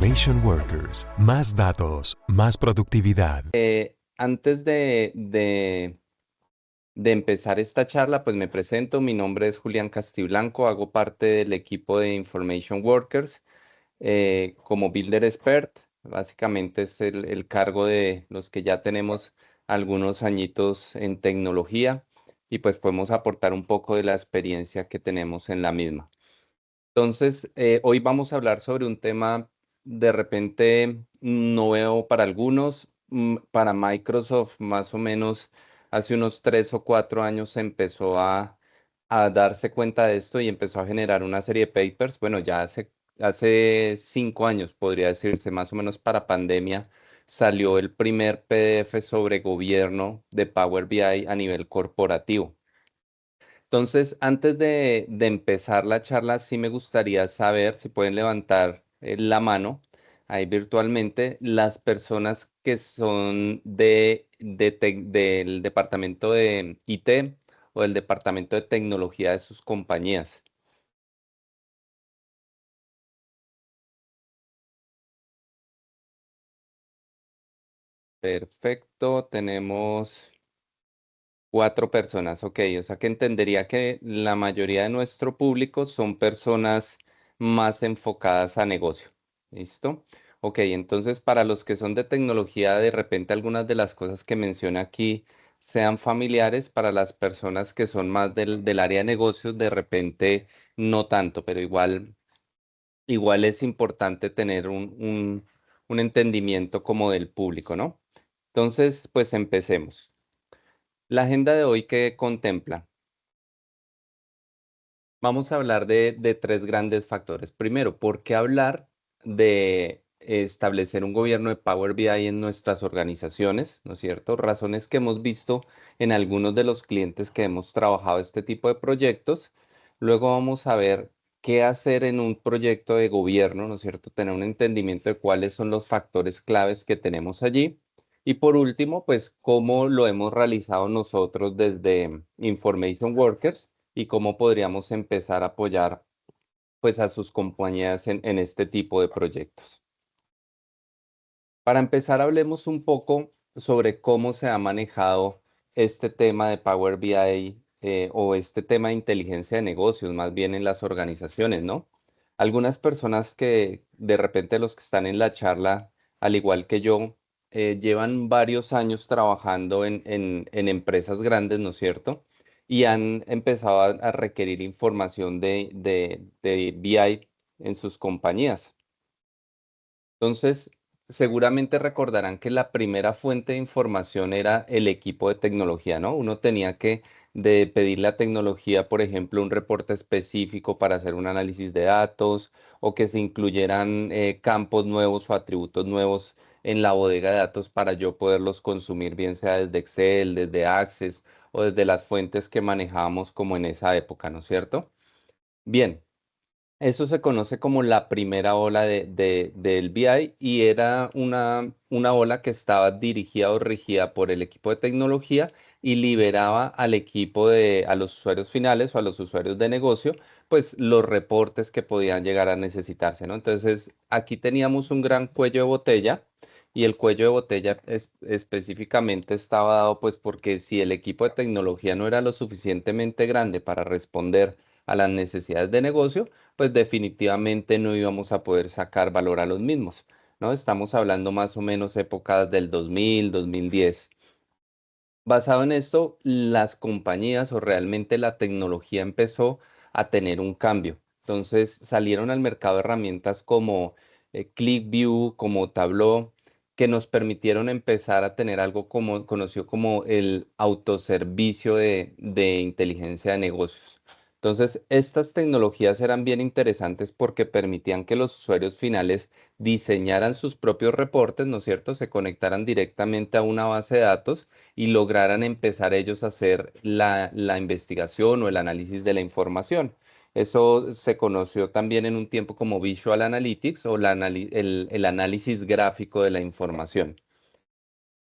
Information Workers. Más datos, más productividad. Antes de empezar esta charla, pues me presento. Mi nombre es Julián Castiblanco, hago parte del equipo de Information Workers como Builder Expert. Básicamente es el cargo de los que ya tenemos algunos añitos en tecnología y pues podemos aportar un poco de la experiencia que tenemos en la misma. Entonces, hoy vamos a hablar sobre un tema de repente nuevo para algunos, para Microsoft más o menos hace unos 3 o 4 años se empezó a darse cuenta de esto y empezó a generar una serie de papers. Bueno, ya hace 5 años podría decirse, más o menos para pandemia, salió el primer PDF sobre gobierno de Power BI a nivel corporativo. Entonces, antes de empezar la charla, sí me gustaría saber si pueden levantar la mano ahí virtualmente las personas que son del departamento de IT o del departamento de tecnología de sus compañías. Perfecto, tenemos 4 personas, ok, o sea que entendería que la mayoría de nuestro público son personas más enfocadas a negocio. ¿Listo? Ok, entonces para los que son de tecnología, de repente algunas de las cosas que menciona aquí sean familiares, para las personas que son más del área de negocios, de repente no tanto, pero igual es importante tener un entendimiento como del público, ¿no? Entonces, pues empecemos. La agenda de hoy que contempla. Vamos a hablar de tres grandes factores. Primero, ¿por qué hablar de establecer un gobierno de Power BI en nuestras organizaciones? ¿No es cierto? Razones que hemos visto en algunos de los clientes que hemos trabajado este tipo de proyectos. Luego vamos a ver qué hacer en un proyecto de gobierno, ¿no es cierto? Tener un entendimiento de cuáles son los factores claves que tenemos allí. Y por último, pues cómo lo hemos realizado nosotros desde Information Workers y cómo podríamos empezar a apoyar pues a sus compañías en este tipo de proyectos. Para empezar, hablemos un poco sobre cómo se ha manejado este tema de Power BI o este tema de inteligencia de negocios, más bien en las organizaciones, ¿no? Algunas personas que de repente los que están en la charla, al igual que yo, llevan varios años trabajando en empresas grandes, ¿no es cierto? Y han empezado a requerir información de BI en sus compañías. Entonces, seguramente recordarán que la primera fuente de información era el equipo de tecnología, ¿no? Uno tenía que pedirle a tecnología, por ejemplo, un reporte específico para hacer un análisis de datos o que se incluyeran campos nuevos o atributos nuevos en la bodega de datos para yo poderlos consumir, bien sea desde Excel, desde Access o desde las fuentes que manejábamos como en esa época, ¿no es cierto? Bien. Eso se conoce como la primera ola del BI y era una ola que estaba dirigida o regida por el equipo de tecnología y liberaba al equipo a los usuarios finales o a los usuarios de negocio, pues los reportes que podían llegar a necesitarse, ¿no? Entonces, aquí teníamos un gran cuello de botella y el cuello de botella específicamente estaba dado pues porque si el equipo de tecnología no era lo suficientemente grande para responder a las necesidades de negocio, pues definitivamente no íbamos a poder sacar valor a los mismos, ¿no? Estamos hablando más o menos épocas del 2000, 2010. Basado en esto, las compañías o realmente la tecnología empezó a tener un cambio. Entonces salieron al mercado herramientas como ClickView, como Tableau, que nos permitieron empezar a tener algo como conocido como el autoservicio de inteligencia de negocios. Entonces, estas tecnologías eran bien interesantes porque permitían que los usuarios finales diseñaran sus propios reportes, ¿no es cierto? Se conectaran directamente a una base de datos y lograran empezar ellos a hacer la investigación o el análisis de la información. Eso se conoció también en un tiempo como Visual Analytics o el análisis gráfico de la información.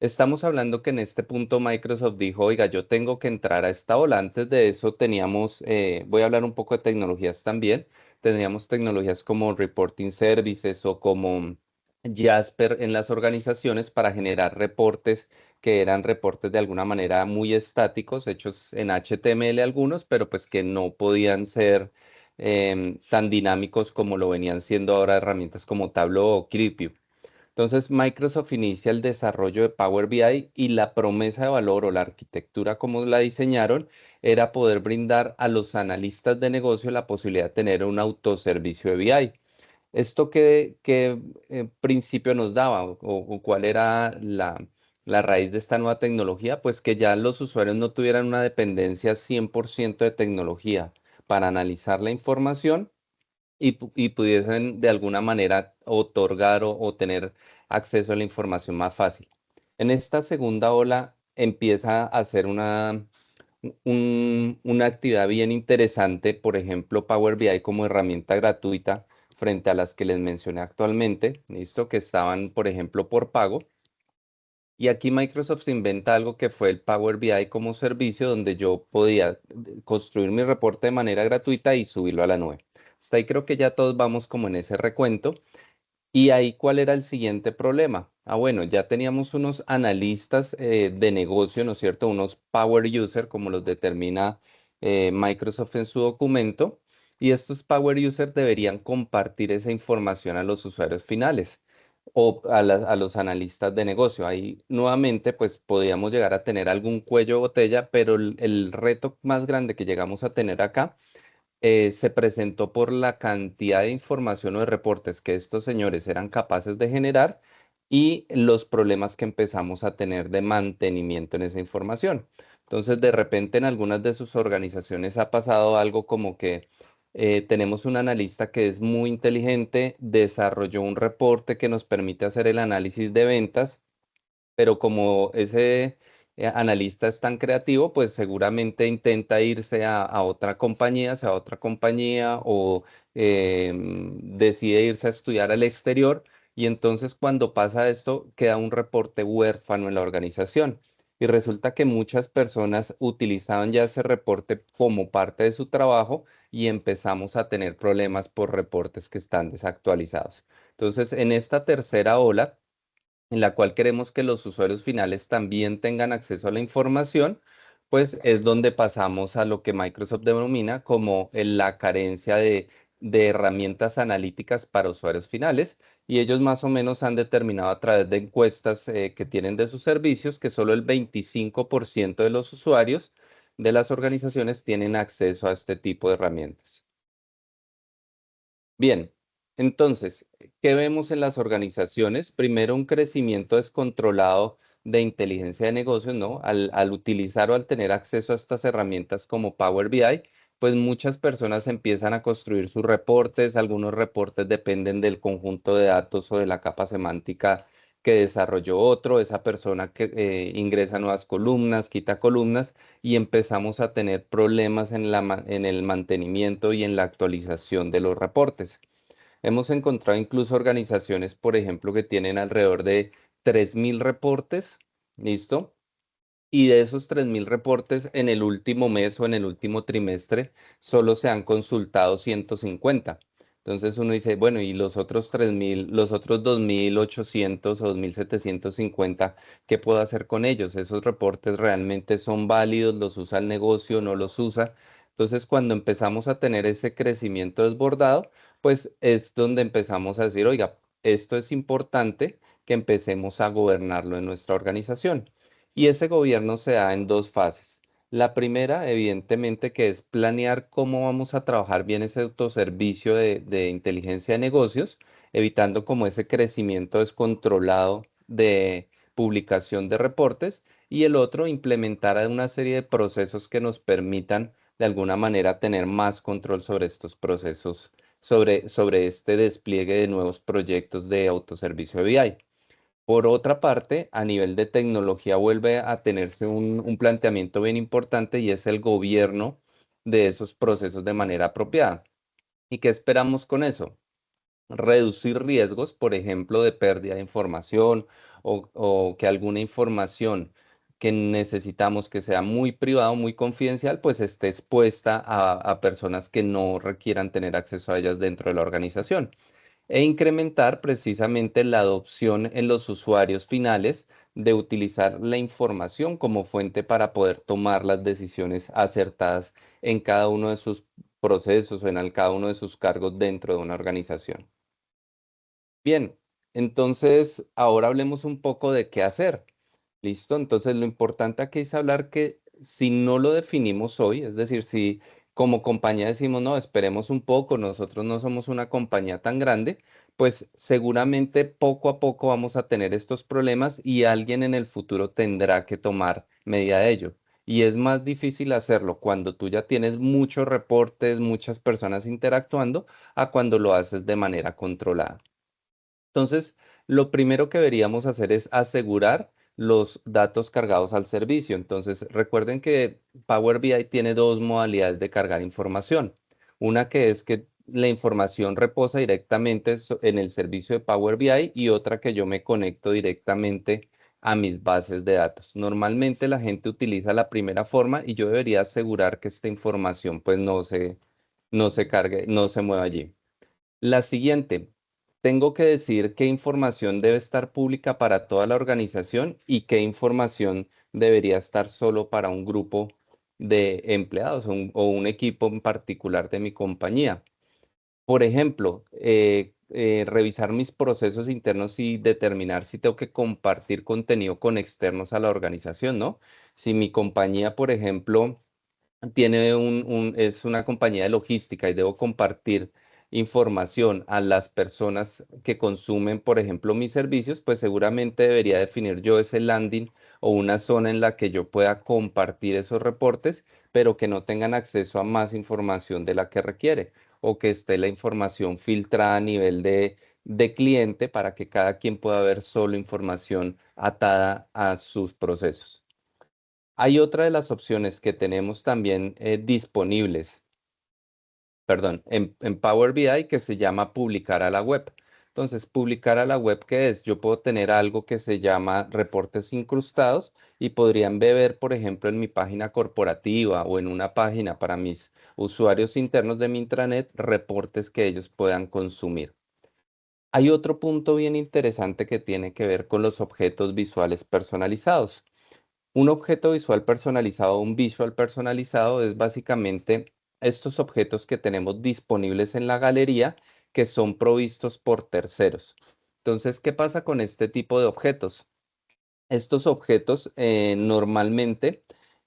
Estamos hablando que en este punto Microsoft dijo, oiga, yo tengo que entrar a esta ola. Antes de eso teníamos, voy a hablar un poco de tecnologías también, teníamos tecnologías como Reporting Services o como Jasper en las organizaciones para generar reportes que eran reportes de alguna manera muy estáticos, hechos en HTML algunos, pero pues que no podían ser tan dinámicos como lo venían siendo ahora herramientas como Tableau o ClickView. Entonces, Microsoft inicia el desarrollo de Power BI y la promesa de valor o la arquitectura como la diseñaron era poder brindar a los analistas de negocio la posibilidad de tener un autoservicio de BI. ¿Esto qué principio nos daba o cuál era la raíz de esta nueva tecnología? Pues que ya los usuarios no tuvieran una dependencia 100% de tecnología para analizar la información y pudiesen de alguna manera otorgar o tener acceso a la información más fácil. En esta segunda ola empieza a ser una actividad bien interesante, por ejemplo, Power BI como herramienta gratuita frente a las que les mencioné actualmente, ¿listo? Que estaban, por ejemplo, por pago. Y aquí Microsoft se inventa algo que fue el Power BI como servicio donde yo podía construir mi reporte de manera gratuita y subirlo a la nube. Hasta ahí creo que ya todos vamos como en ese recuento. Y ahí, ¿cuál era el siguiente problema? Ah, bueno, ya teníamos unos analistas de negocio, ¿no es cierto? Unos power user, como los determina Microsoft en su documento. Y estos power users deberían compartir esa información a los usuarios finales o a los analistas de negocio. Ahí nuevamente, pues podíamos llegar a tener algún cuello de botella, pero el reto más grande que llegamos a tener acá se presentó por la cantidad de información o de reportes que estos señores eran capaces de generar y los problemas que empezamos a tener de mantenimiento en esa información. Entonces, de repente en algunas de sus organizaciones ha pasado algo como que tenemos un analista que es muy inteligente, desarrolló un reporte que nos permite hacer el análisis de ventas, pero como ese analista es tan creativo, pues seguramente intenta irse a otra compañía, sea otra compañía o decide irse a estudiar al exterior y entonces cuando pasa esto queda un reporte huérfano en la organización. Y resulta que muchas personas utilizaban ya ese reporte como parte de su trabajo y empezamos a tener problemas por reportes que están desactualizados. Entonces, en esta tercera ola, en la cual queremos que los usuarios finales también tengan acceso a la información, pues es donde pasamos a lo que Microsoft denomina como la carencia de herramientas analíticas para usuarios finales. Y ellos más o menos han determinado a través de encuestas que tienen de sus servicios que solo el 25% de los usuarios de las organizaciones tienen acceso a este tipo de herramientas. Bien, entonces, ¿qué vemos en las organizaciones? Primero, un crecimiento descontrolado de inteligencia de negocios, ¿no? Al utilizar o al tener acceso a estas herramientas como Power BI, pues muchas personas empiezan a construir sus reportes. Algunos reportes dependen del conjunto de datos o de la capa semántica que desarrolló otro. Esa persona que ingresa nuevas columnas, quita columnas y empezamos a tener problemas en el mantenimiento y en la actualización de los reportes. Hemos encontrado incluso organizaciones, por ejemplo, que tienen alrededor de 3.000 reportes, ¿listo? Y de esos 3.000 reportes en el último mes o en el último trimestre solo se han consultado 150. Entonces uno dice, bueno, ¿y los otros 3.000, los otros 2.800 o 2.750, qué puedo hacer con ellos? ¿Esos reportes realmente son válidos? ¿Los usa el negocio? ¿No los usa? Entonces cuando empezamos a tener ese crecimiento desbordado, pues es donde empezamos a decir, oiga, esto es importante que empecemos a gobernarlo en nuestra organización. Y ese gobierno se da en dos fases. La primera, evidentemente, que es planear cómo vamos a trabajar bien ese autoservicio de inteligencia de negocios, evitando como ese crecimiento descontrolado de publicación de reportes. Y el otro, implementar una serie de procesos que nos permitan de alguna manera tener más control sobre estos procesos, sobre este despliegue de nuevos proyectos de autoservicio de BI. Por otra parte, a nivel de tecnología vuelve a tenerse un planteamiento bien importante y es el gobierno de esos procesos de manera apropiada. ¿Y qué esperamos con eso? Reducir riesgos, por ejemplo, de pérdida de información o que alguna información que necesitamos que sea muy privada o muy confidencial, pues esté expuesta a personas que no requieran tener acceso a ellas dentro de la organización. e incrementar precisamente la adopción en los usuarios finales de utilizar la información como fuente para poder tomar las decisiones acertadas en cada uno de sus procesos o en cada uno de sus cargos dentro de una organización. Bien, entonces ahora hablemos un poco de qué hacer. ¿Listo? Entonces lo importante aquí es hablar que si no lo definimos hoy, es decir, si como compañía decimos, no, esperemos un poco, nosotros no somos una compañía tan grande, pues seguramente poco a poco vamos a tener estos problemas y alguien en el futuro tendrá que tomar medida de ello. Y es más difícil hacerlo cuando tú ya tienes muchos reportes, muchas personas interactuando, a cuando lo haces de manera controlada. Entonces, lo primero que deberíamos hacer es asegurar los datos cargados al servicio. Entonces, recuerden que Power BI tiene dos modalidades de cargar información. Una que es que la información reposa directamente en el servicio de Power BI y otra que yo me conecto directamente a mis bases de datos. Normalmente la gente utiliza la primera forma y yo debería asegurar que esta información pues no se cargue, no se mueva allí. La siguiente, tengo que decir qué información debe estar pública para toda la organización y qué información debería estar solo para un grupo de empleados o un equipo en particular de mi compañía. Por ejemplo, revisar mis procesos internos y determinar si tengo que compartir contenido con externos a la organización, ¿no? Si mi compañía, por ejemplo, es una compañía de logística y debo compartir información a las personas que consumen, por ejemplo, mis servicios, pues seguramente debería definir yo ese landing o una zona en la que yo pueda compartir esos reportes, pero que no tengan acceso a más información de la que requiere o que esté la información filtrada a nivel de cliente para que cada quien pueda ver solo información atada a sus procesos. Hay otra de las opciones que tenemos también disponibles, perdón, en Power BI que se llama publicar a la web. Entonces, publicar a la web, ¿qué es? Yo puedo tener algo que se llama reportes incrustados y podrían ver, por ejemplo, en mi página corporativa o en una página para mis usuarios internos de mi intranet, reportes que ellos puedan consumir. Hay otro punto bien interesante que tiene que ver con los objetos visuales personalizados. Un objeto visual personalizado, un visual personalizado, es básicamente estos objetos que tenemos disponibles en la galería que son provistos por terceros. Entonces, ¿qué pasa con este tipo de objetos? Estos objetos normalmente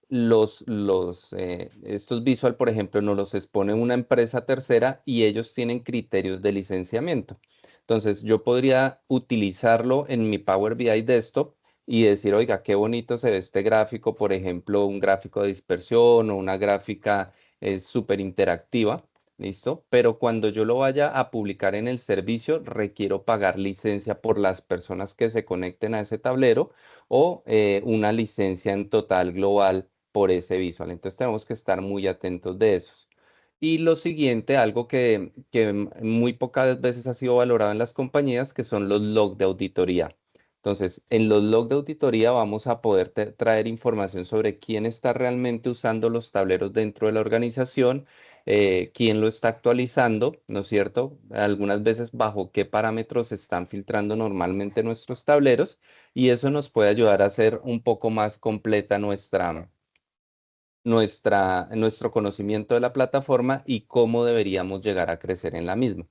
estos visual, por ejemplo, nos los expone una empresa tercera y ellos tienen criterios de licenciamiento. Entonces, yo podría utilizarlo en mi Power BI Desktop y decir, oiga, qué bonito se ve este gráfico, por ejemplo, un gráfico de dispersión o una gráfica súper interactiva. ¿Listo? Pero cuando yo lo vaya a publicar en el servicio, requiero pagar licencia por las personas que se conecten a ese tablero o una licencia en total global por ese visual. Entonces tenemos que estar muy atentos de esos. Y lo siguiente, algo que muy pocas veces ha sido valorado en las compañías, que son los logs de auditoría. Entonces, en los logs de auditoría vamos a poder traer información sobre quién está realmente usando los tableros dentro de la organización, quién lo está actualizando, ¿no es cierto? Algunas veces bajo qué parámetros se están filtrando normalmente nuestros tableros y eso nos puede ayudar a hacer un poco más completa nuestro conocimiento de la plataforma y cómo deberíamos llegar a crecer en la misma.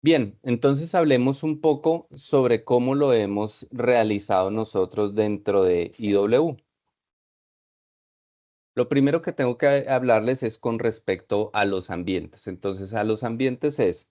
Bien, entonces hablemos un poco sobre cómo lo hemos realizado nosotros dentro de IW. Lo primero que tengo que hablarles es con respecto a los ambientes. Entonces, a los ambientes es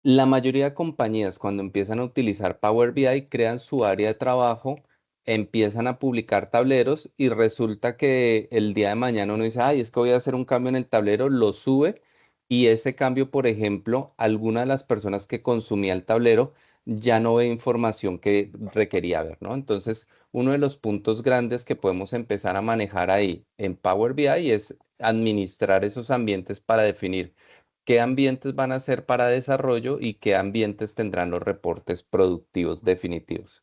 la mayoría de compañías cuando empiezan a utilizar Power BI crean su área de trabajo, empiezan a publicar tableros y resulta que el día de mañana uno dice, ay, es que voy a hacer un cambio en el tablero, lo sube y ese cambio, por ejemplo, alguna de las personas que consumía el tablero ya no ve información que requería ver, ¿no? Entonces, uno de los puntos grandes que podemos empezar a manejar ahí en Power BI es administrar esos ambientes para definir qué ambientes van a ser para desarrollo y qué ambientes tendrán los reportes productivos definitivos.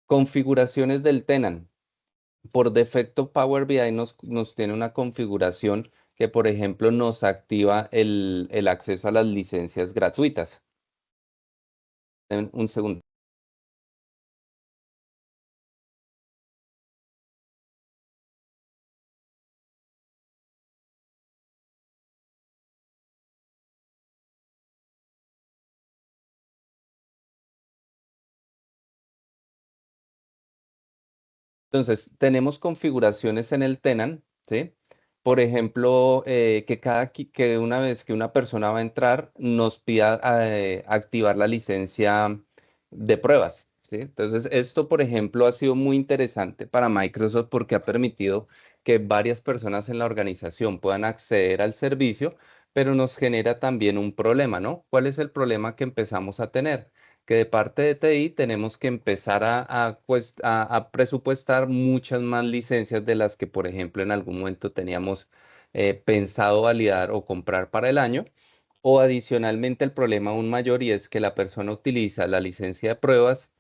Configuraciones del tenant. Por defecto, Power BI nos tiene una configuración que, por ejemplo, nos activa el acceso a las licencias gratuitas. Un segundo. Entonces, tenemos configuraciones en el tenant, ¿sí? Por ejemplo, que una vez que una persona va a entrar, nos pida activar la licencia de pruebas, ¿sí? Entonces, esto, por ejemplo, ha sido muy interesante para Microsoft porque ha permitido que varias personas en la organización puedan acceder al servicio, pero nos genera también un problema, ¿no? ¿Cuál es el problema que empezamos a tener? Que de parte de TI tenemos que empezar a presupuestar muchas más licencias de las que, por ejemplo, en algún momento teníamos pensado validar o comprar para el año. O adicionalmente el problema aún mayor y es que la persona utiliza la licencia de pruebas,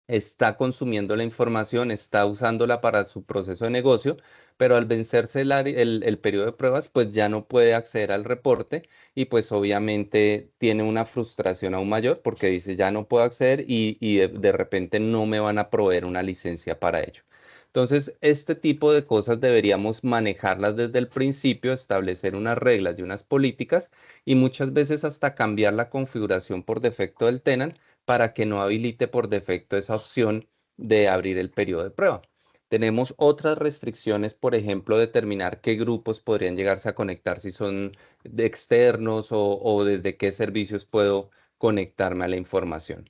está consumiendo la información, está usándola para su proceso de negocio, pero al vencerse el periodo de pruebas, pues ya no puede acceder al reporte y pues obviamente tiene una frustración aún mayor porque dice ya no puedo acceder y de repente no me van a proveer una licencia para ello. Entonces, este tipo de cosas deberíamos manejarlas desde el principio, establecer unas reglas y unas políticas y muchas veces hasta cambiar la configuración por defecto del tenant para que no habilite por defecto esa opción de abrir el periodo de prueba. Tenemos otras restricciones, por ejemplo, determinar qué grupos podrían llegarse a conectar, si son de externos o desde qué servicios puedo conectarme a la información.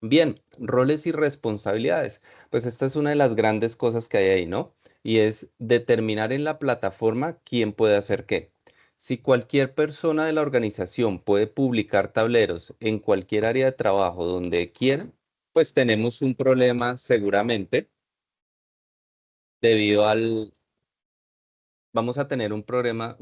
Bien, roles y responsabilidades. Pues esta es una de las grandes cosas que hay ahí, ¿no? Y es determinar en la plataforma quién puede hacer qué. Si cualquier persona de la organización puede publicar tableros en cualquier área de trabajo donde quiera, pues tenemos un problema seguramente debido al, vamos a tener un problema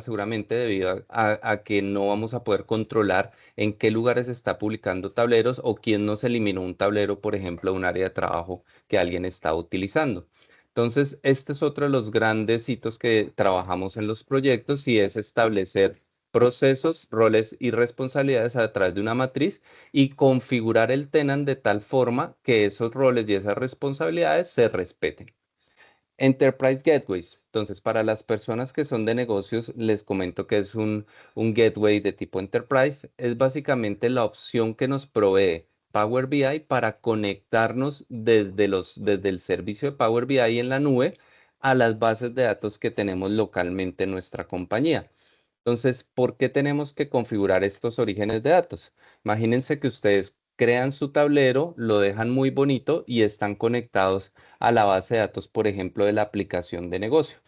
seguramente debido a que no vamos a poder controlar en qué lugares se está publicando tableros o quién nos eliminó un tablero, por ejemplo, un área de trabajo que alguien está utilizando. Entonces, este es otro de los grandes hitos que trabajamos en los proyectos y es establecer procesos, roles y responsabilidades a través de una matriz y configurar el tenant de tal forma que esos roles y esas responsabilidades se respeten. Enterprise Gateways. Entonces, para las personas que son de negocios, les comento que es un gateway de tipo Enterprise. Es básicamente la opción que nos provee Power BI para conectarnos desde el servicio de Power BI en la nube a las bases de datos que tenemos localmente en nuestra compañía. Entonces, ¿por qué tenemos que configurar estos orígenes de datos? Imagínense que ustedes crean su tablero, lo dejan muy bonito y están conectados a la base de datos, por ejemplo, de la aplicación de negocio.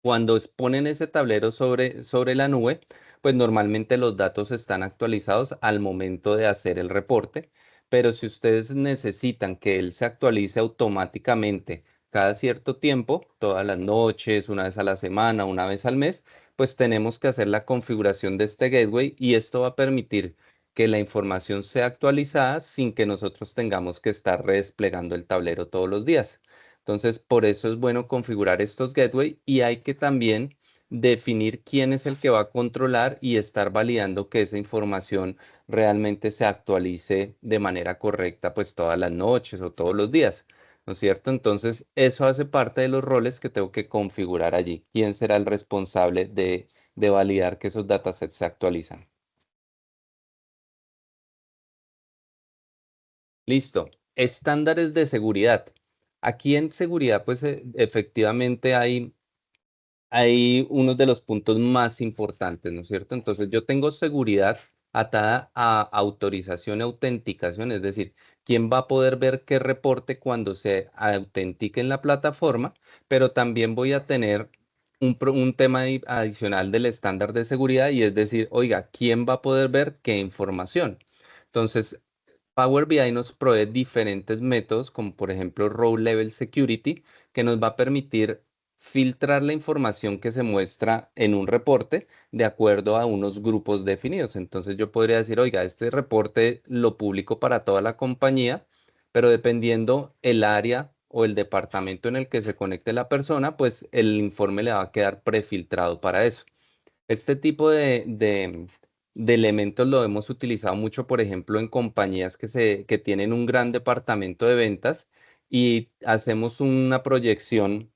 Cuando ponen ese tablero sobre la nube, pues normalmente los datos están actualizados al momento de hacer el reporte, pero si ustedes necesitan que él se actualice automáticamente cada cierto tiempo, todas las noches, una vez a la semana, una vez al mes, pues tenemos que hacer la configuración de este gateway y esto va a permitir que la información sea actualizada sin que nosotros tengamos que estar redesplegando el tablero todos los días. Entonces, por eso es bueno configurar estos gateway y hay que también definir quién es el que va a controlar y estar validando que esa información realmente se actualice de manera correcta, pues todas las noches o todos los días, ¿no es cierto? Entonces, eso hace parte de los roles que tengo que configurar allí. ¿Quién será el responsable de validar que esos datasets se actualizan? Listo. Estándares de seguridad. Aquí en seguridad, pues efectivamente hay uno de los puntos más importantes, ¿no es cierto? Entonces, yo tengo seguridad atada a autorización y autenticación, es decir, quién va a poder ver qué reporte cuando se autentique en la plataforma, pero también voy a tener un tema adicional del estándar de seguridad y es decir, oiga, ¿quién va a poder ver qué información? Entonces, Power BI nos provee diferentes métodos, como por ejemplo Row Level Security, que nos va a permitir filtrar la información que se muestra en un reporte de acuerdo a unos grupos definidos. Entonces yo podría decir, oiga, este reporte lo publico para toda la compañía, pero dependiendo el área o el departamento en el que se conecte la persona, pues el informe le va a quedar prefiltrado para eso. Este tipo de elementos lo hemos utilizado mucho, por ejemplo, en compañías que tienen un gran departamento de ventas y hacemos una proyección,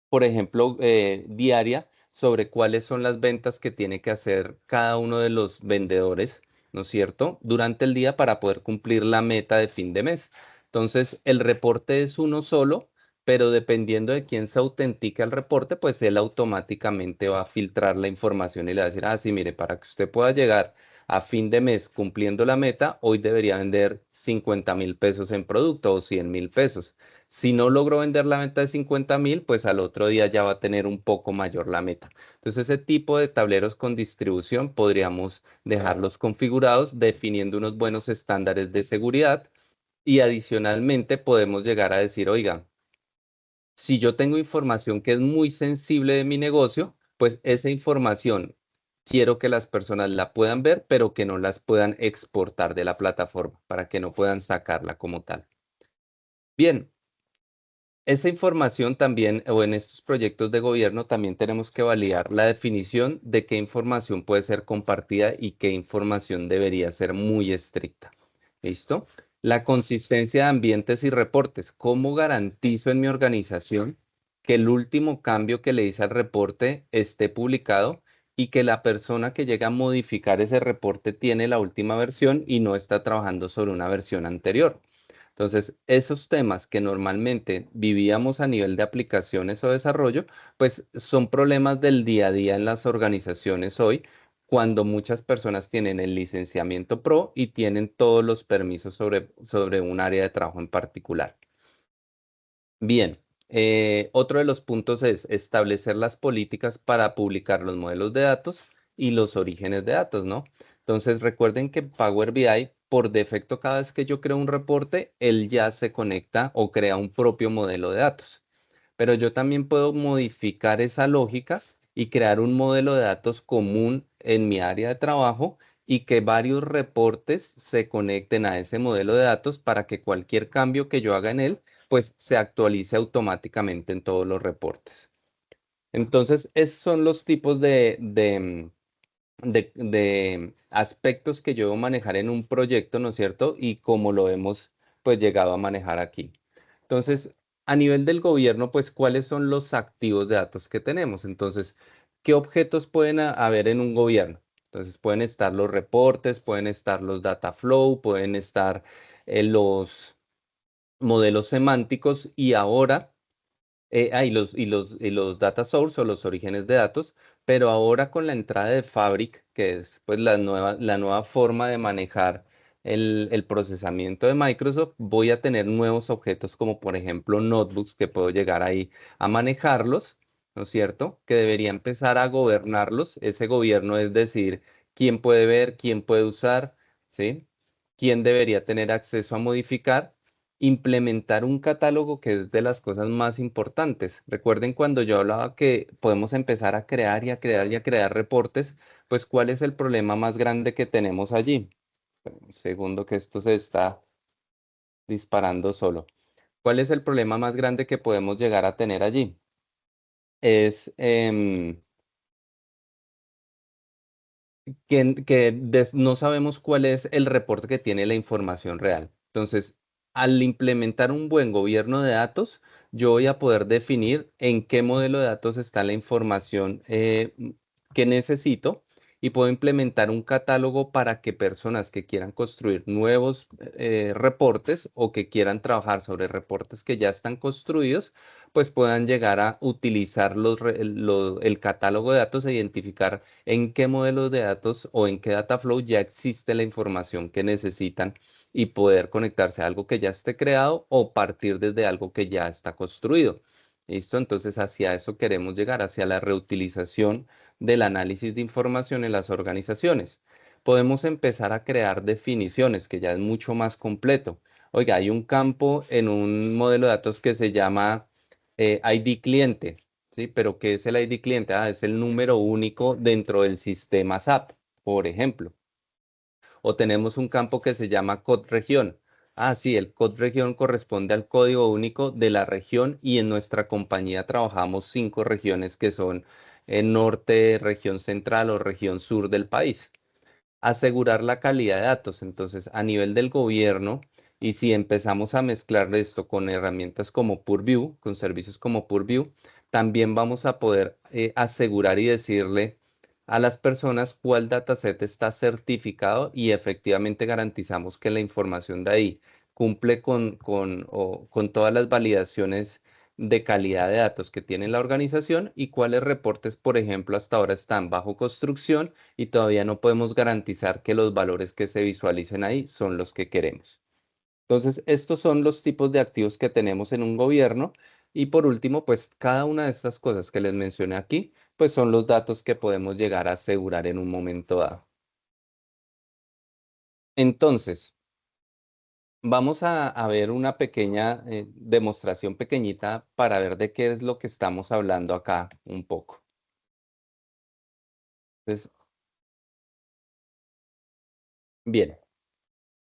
por ejemplo, diaria sobre cuáles son las ventas que tiene que hacer cada uno de los vendedores, ¿no es cierto?, durante el día para poder cumplir la meta de fin de mes. Entonces, el reporte es uno solo, pero dependiendo de quién se autentica el reporte, pues él automáticamente va a filtrar la información y le va a decir, ah, sí, mire, para que usted pueda llegar a fin de mes cumpliendo la meta, hoy debería vender 50.000 pesos en producto o 100.000 pesos. Si no logró vender la venta de 50.000, pues al otro día ya va a tener un poco mayor la meta. Entonces, ese tipo de tableros con distribución podríamos dejarlos configurados definiendo unos buenos estándares de seguridad y adicionalmente podemos llegar a decir, oiga, si yo tengo información que es muy sensible de mi negocio, pues esa información quiero que las personas la puedan ver, pero que no las puedan exportar de la plataforma para que no puedan sacarla como tal. Bien. Esa información también, o en estos proyectos de gobierno, también tenemos que validar la definición de qué información puede ser compartida y qué información debería ser muy estricta. ¿Listo? La consistencia de ambientes y reportes. ¿Cómo garantizo en mi organización que el último cambio que le hice al reporte esté publicado y que la persona que llega a modificar ese reporte tiene la última versión y no está trabajando sobre una versión anterior? Entonces, esos temas que normalmente vivíamos a nivel de aplicaciones o desarrollo, pues son problemas del día a día en las organizaciones hoy, cuando muchas personas tienen el licenciamiento pro y tienen todos los permisos sobre un área de trabajo en particular. Bien, otro de los puntos es establecer las políticas para publicar los modelos de datos y los orígenes de datos, ¿no? Entonces, recuerden que Power BI, por defecto, cada vez que yo creo un reporte, él ya se conecta o crea un propio modelo de datos. Pero yo también puedo modificar esa lógica y crear un modelo de datos común en mi área de trabajo y que varios reportes se conecten a ese modelo de datos para que cualquier cambio que yo haga en él, pues se actualice automáticamente en todos los reportes. Entonces, esos son los tipos de aspectos que yo debo manejar en un proyecto, ¿no es cierto? Y cómo lo hemos pues llegado a manejar aquí. Entonces, a nivel del gobierno, pues, ¿cuáles son los activos de datos que tenemos? Entonces, ¿qué objetos pueden haber en un gobierno? Entonces, pueden estar los reportes, pueden estar los data flow, pueden estar los modelos semánticos y ahora y los data source o los orígenes de datos, pero ahora con la entrada de Fabric, que es pues la nueva forma de manejar el procesamiento de Microsoft, voy a tener nuevos objetos como por ejemplo notebooks que puedo llegar ahí a manejarlos, ¿no es cierto? Que debería empezar a gobernarlos. Ese gobierno es decir, quién puede ver, quién puede usar, ¿sí? ¿Quién debería tener acceso a modificar? Implementar un catálogo que es de las cosas más importantes. Recuerden cuando yo hablaba que podemos empezar a crear y a crear y a crear reportes, pues ¿cuál es el problema más grande que tenemos allí? Un segundo que esto se está disparando solo. ¿Cuál es el problema más grande que podemos llegar a tener allí? Es que no sabemos cuál es el reporte que tiene la información real. Entonces, al implementar un buen gobierno de datos, yo voy a poder definir en qué modelo de datos está la información que necesito y puedo implementar un catálogo para que personas que quieran construir nuevos reportes o que quieran trabajar sobre reportes que ya están construidos, pues puedan llegar a utilizar el catálogo de datos e identificar en qué modelos de datos o en qué data flow ya existe la información que necesitan y poder conectarse a algo que ya esté creado o partir desde algo que ya está construido. ¿Listo? Entonces hacia eso queremos llegar, hacia la reutilización del análisis de información en las organizaciones. Podemos empezar a crear definiciones, que ya es mucho más completo. Oiga, hay un campo en un modelo de datos que se llama ID cliente. ¿Sí? Pero ¿qué es el ID cliente? Ah, es el número único dentro del sistema SAP, por ejemplo. O tenemos un campo que se llama COD región. Ah, sí, el COD región corresponde al código único de la región y en nuestra compañía trabajamos 5 regiones que son el norte, región central o región sur del país. Asegurar la calidad de datos. Entonces, a nivel del gobierno, y si empezamos a mezclar esto con herramientas como Purview, con servicios como Purview, también vamos a poder asegurar y decirle a las personas cuál dataset está certificado y efectivamente garantizamos que la información de ahí cumple con todas las validaciones de calidad de datos que tiene la organización y cuáles reportes, por ejemplo, hasta ahora están bajo construcción y todavía no podemos garantizar que los valores que se visualicen ahí son los que queremos. Entonces, estos son los tipos de activos que tenemos en un gobierno y por último, pues cada una de estas cosas que les mencioné aquí, pues son los datos que podemos llegar a asegurar en un momento dado. Entonces, vamos a ver una pequeña demostración pequeñita para ver de qué es lo que estamos hablando acá un poco. Entonces, bien.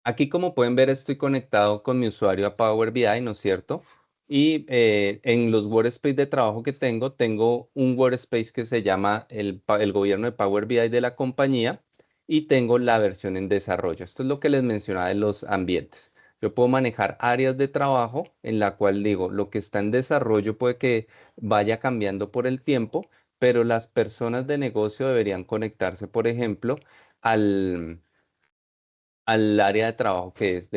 Aquí, como pueden ver, estoy conectado con mi usuario a Power BI, ¿no es cierto? Y en los workspace de trabajo que tengo un workspace que se llama el gobierno de Power BI de la compañía y tengo la versión en desarrollo. Esto es lo que les mencionaba de los ambientes. Yo puedo manejar áreas de trabajo en la cual digo, lo que está en desarrollo puede que vaya cambiando por el tiempo, pero las personas de negocio deberían conectarse, por ejemplo, al área de trabajo que es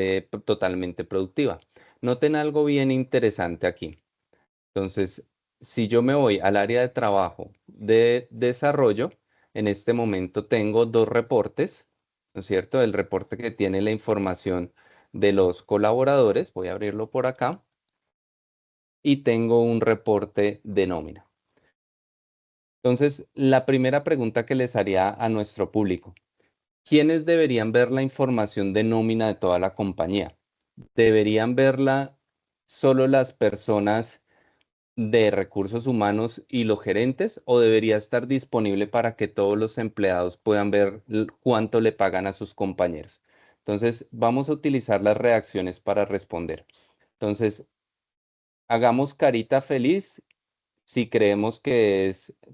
totalmente productiva. Noten algo bien interesante aquí. Entonces, si yo me voy al área de trabajo de desarrollo, en este momento tengo 2 reportes, ¿no es cierto? El reporte que tiene la información de los colaboradores, voy a abrirlo por acá, y tengo un reporte de nómina. Entonces, la primera pregunta que les haría a nuestro público: ¿quiénes deberían ver la información de nómina de toda la compañía? ¿Deberían verla solo las personas de recursos humanos y los gerentes o debería estar disponible para que todos los empleados puedan ver cuánto le pagan a sus compañeros? Entonces, vamos a utilizar las reacciones para responder. Entonces, hagamos carita feliz si creemos que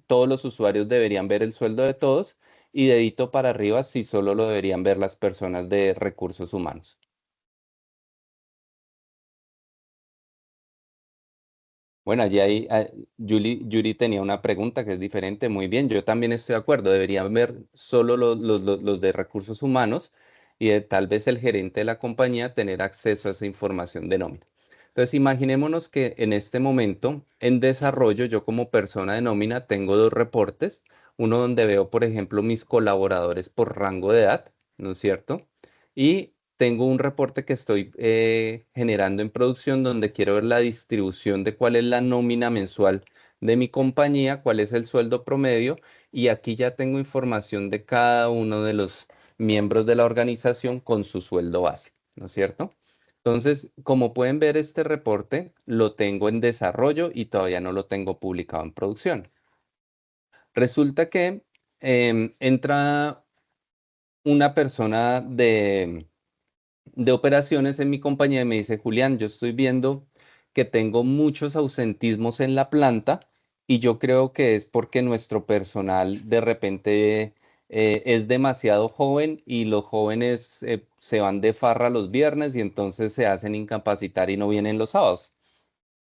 todos los usuarios deberían ver el sueldo de todos y dedito para arriba si solo lo deberían ver las personas de recursos humanos. Bueno, allí Yuri tenía una pregunta que es diferente. Muy bien, yo también estoy de acuerdo. Deberían ver solo los de recursos humanos y tal vez el gerente de la compañía tener acceso a esa información de nómina. Entonces, imaginémonos que en este momento, en desarrollo, yo como persona de nómina tengo 2 reportes. Uno donde veo, por ejemplo, mis colaboradores por rango de edad, ¿no es cierto? Y tengo un reporte que estoy generando en producción donde quiero ver la distribución de cuál es la nómina mensual de mi compañía, cuál es el sueldo promedio y aquí ya tengo información de cada uno de los miembros de la organización con su sueldo base, ¿no es cierto? Entonces, como pueden ver, este reporte lo tengo en desarrollo y todavía no lo tengo publicado en producción. Resulta que entra una persona de operaciones en mi compañía y me dice: Julián, yo estoy viendo que tengo muchos ausentismos en la planta y yo creo que es porque nuestro personal de repente es demasiado joven y los jóvenes se van de farra los viernes y entonces se hacen incapacitar y no vienen los sábados.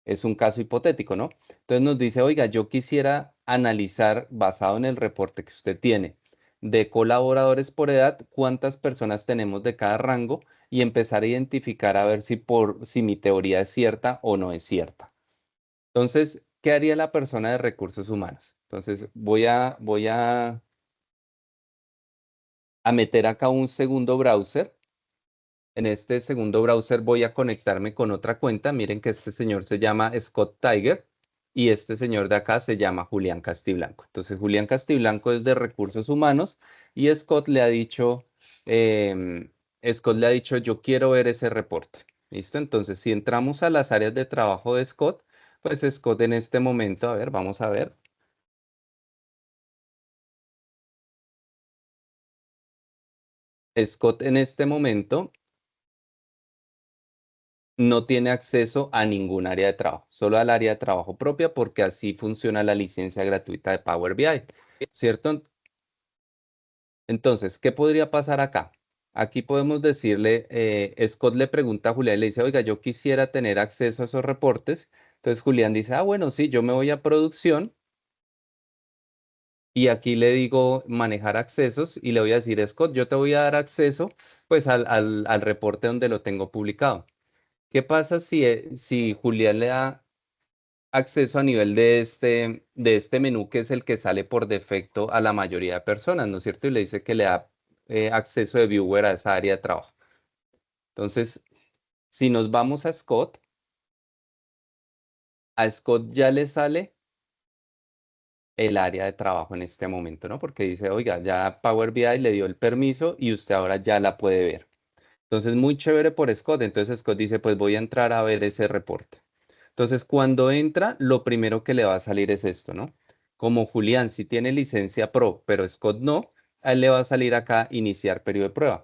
Es un caso hipotético, ¿no? Entonces nos dice: oiga, yo quisiera analizar, basado en el reporte que usted tiene, de colaboradores por edad, cuántas personas tenemos de cada rango y empezar a identificar a ver si mi teoría es cierta o no es cierta. Entonces, ¿qué haría la persona de recursos humanos? Entonces, voy a meter acá un segundo browser. En este segundo browser voy a conectarme con otra cuenta. Miren que este señor se llama Scott Tiger y este señor de acá se llama Julián Castiblanco. Entonces, Julián Castiblanco es de recursos humanos y em, Scott le ha dicho, yo quiero ver ese reporte. ¿Listo? Entonces, si entramos a las áreas de trabajo de Scott, pues Scott en este momento, a ver, vamos a ver. Scott en este momento no tiene acceso a ningún área de trabajo, solo al área de trabajo propia, porque así funciona la licencia gratuita de Power BI, ¿cierto? Entonces, ¿qué podría pasar acá? Aquí podemos decirle, Scott le pregunta a Julián y le dice, oiga, yo quisiera tener acceso a esos reportes. Entonces Julián dice, ah, bueno, sí, yo me voy a producción y aquí le digo manejar accesos y le voy a decir, Scott, yo te voy a dar acceso pues al reporte donde lo tengo publicado. ¿Qué pasa si Julián le da acceso a nivel de este menú que es el que sale por defecto a la mayoría de personas, ¿no es cierto? Y le dice que le da acceso de viewer a esa área de trabajo. Entonces, si nos vamos a Scott ya le sale el área de trabajo en este momento, ¿no? Porque dice, oiga, ya Power BI le dio el permiso y usted ahora ya la puede ver. Entonces, muy chévere por Scott. Entonces, Scott dice, pues voy a entrar a ver ese reporte. Entonces, cuando entra, lo primero que le va a salir es esto, ¿no? Como Julián sí tiene licencia Pro, pero Scott no, a él le va a salir acá iniciar periodo de prueba.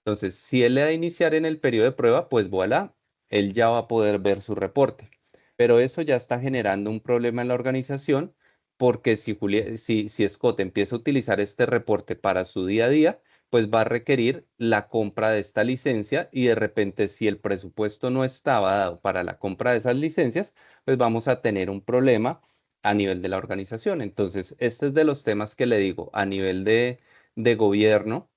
Entonces, si él le da iniciar en el periodo de prueba, pues voilà, él ya va a poder ver su reporte. Pero eso ya está generando un problema en la organización porque si Scott empieza a utilizar este reporte para su día a día, pues va a requerir la compra de esta licencia y de repente si el presupuesto no estaba dado para la compra de esas licencias, pues vamos a tener un problema a nivel de la organización. Entonces, este es de los temas que le digo, a nivel de gobierno,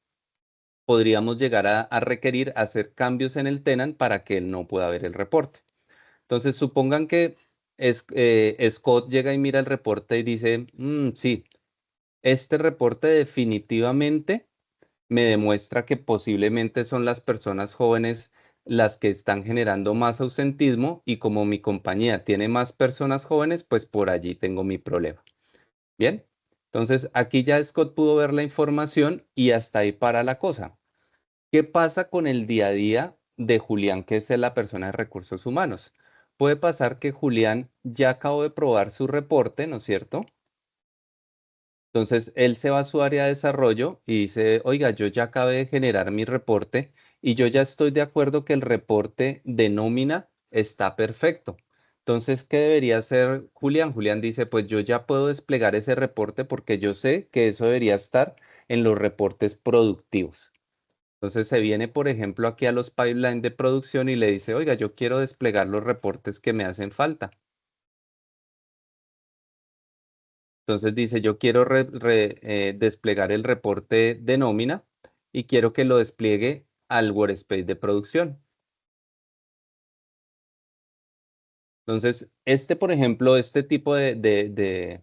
podríamos llegar a requerir hacer cambios en el tenant para que él no pueda ver el reporte. Entonces, supongan que Scott llega y mira el reporte y dice, sí, este reporte definitivamente me demuestra que posiblemente son las personas jóvenes las que están generando más ausentismo y como mi compañía tiene más personas jóvenes, pues por allí tengo mi problema. Bien, entonces aquí ya Scott pudo ver la información y hasta ahí para la cosa. ¿Qué pasa con el día a día de Julián, que es la persona de recursos humanos? Puede pasar que Julián ya acabó de probar su reporte, ¿no es cierto? Entonces, él se va a su área de desarrollo y dice, oiga, yo ya acabé de generar mi reporte y yo ya estoy de acuerdo que el reporte de nómina está perfecto. Entonces, ¿qué debería hacer Julián? Julián dice, pues yo ya puedo desplegar ese reporte porque yo sé que eso debería estar en los reportes productivos. Entonces, se viene, por ejemplo, aquí a los pipelines de producción y le dice, oiga, yo quiero desplegar los reportes que me hacen falta. Entonces dice, yo quiero desplegar el reporte de nómina y quiero que lo despliegue al workspace de producción. Entonces, por ejemplo, este tipo de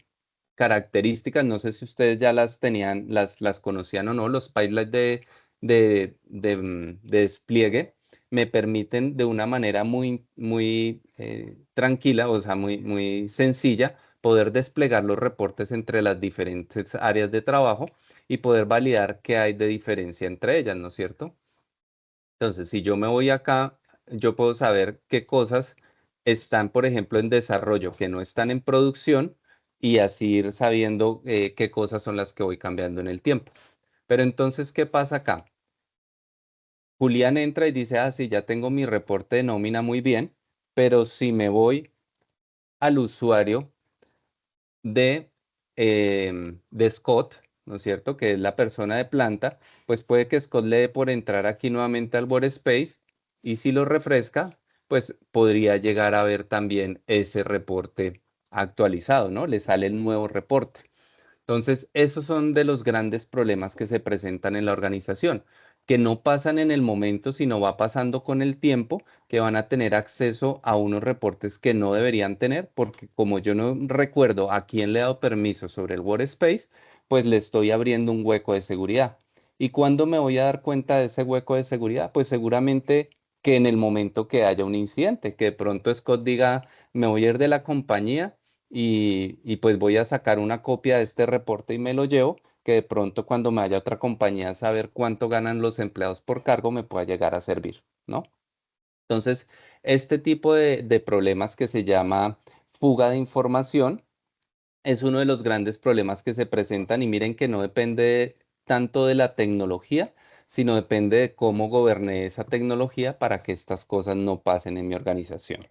características, no sé si ustedes ya las tenían, las conocían o no, los pipelines de despliegue me permiten de una manera muy tranquila, o sea, muy sencilla, poder desplegar los reportes entre las diferentes áreas de trabajo y poder validar qué hay de diferencia entre ellas, ¿no es cierto? Entonces, si yo me voy acá, yo puedo saber qué cosas están, por ejemplo, en desarrollo, que no están en producción, y así ir sabiendo qué cosas son las que voy cambiando en el tiempo. Pero entonces, ¿qué pasa acá? Julián entra y dice, ah, sí, ya tengo mi reporte de nómina muy bien, pero si me voy al usuario de Scott, ¿no es cierto? Que es la persona de planta, pues puede que Scott le dé por entrar aquí nuevamente al workspace y si lo refresca, pues podría llegar a ver también ese reporte actualizado, ¿no? Le sale el nuevo reporte. Entonces, esos son de los grandes problemas que se presentan en la organización, que no pasan en el momento, sino va pasando con el tiempo, que van a tener acceso a unos reportes que no deberían tener, porque como yo no recuerdo a quién le he dado permiso sobre el Workspace, pues le estoy abriendo un hueco de seguridad. ¿Y cuándo me voy a dar cuenta de ese hueco de seguridad? Pues seguramente que en el momento que haya un incidente, que de pronto Scott diga, me voy a ir de la compañía y pues voy a sacar una copia de este reporte y me lo llevo, que de pronto cuando me haya otra compañía a saber cuánto ganan los empleados por cargo me pueda llegar a servir, ¿no? Entonces, este tipo de problemas que se llama fuga de información es uno de los grandes problemas que se presentan y miren que no depende tanto de la tecnología, sino depende de cómo goberné esa tecnología para que estas cosas no pasen en mi organización.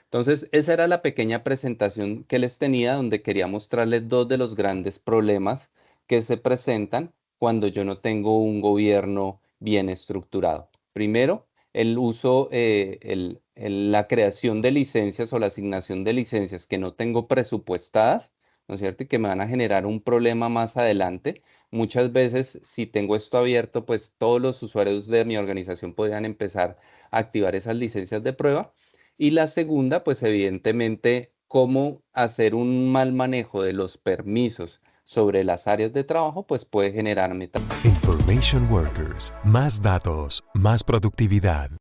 Entonces, esa era la pequeña presentación que les tenía, donde quería mostrarles dos de los grandes problemas que se presentan cuando yo no tengo un gobierno bien estructurado. Primero, el uso, la creación de licencias o la asignación de licencias que no tengo presupuestadas, ¿no es cierto? Y que me van a generar un problema más adelante. Muchas veces, si tengo esto abierto, pues todos los usuarios de mi organización podrían empezar a activar esas licencias de prueba. Y la segunda, pues evidentemente, cómo hacer un mal manejo de los permisos sobre las áreas de trabajo, pues puede generarme Information Workers. Más datos, más productividad.